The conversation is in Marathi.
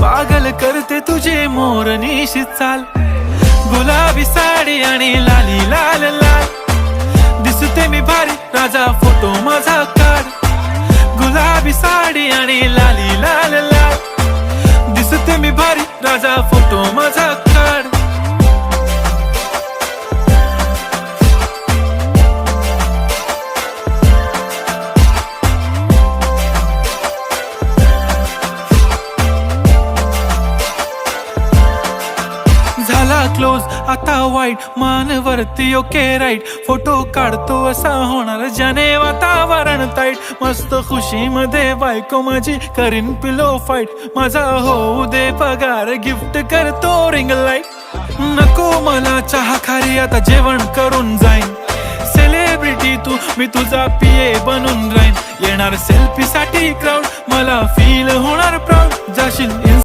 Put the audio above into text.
पागल करते तुझे मोरनीशी चाल, गुलाबी साडी आणि लाली लाल लाल. दिसते मी भारी राजा फोटो माझा काढ, गुलाबी साडी आणि लाली लाल लाल. दिसते मी भारी राजा फोटो माझा काढ. झाला क्लोज आता वाईट, मानवरती ओके राईट. फोटो काढतो असा होणार ज्याने वातावरण ताईट. मस्त खुशी मध्ये बायको माझी करीन पिलो फाईट. माझा होऊ दे पगार गिफ्ट करतो रिंग लाईट. नको मला चहा खारी आता जेवण करून जाईन. सेलिब्रिटी तू मी तुझा पिये बनून राहीन. येणार सेल्फी साठी क्राऊड मला फील होणार प्राऊड. जाशील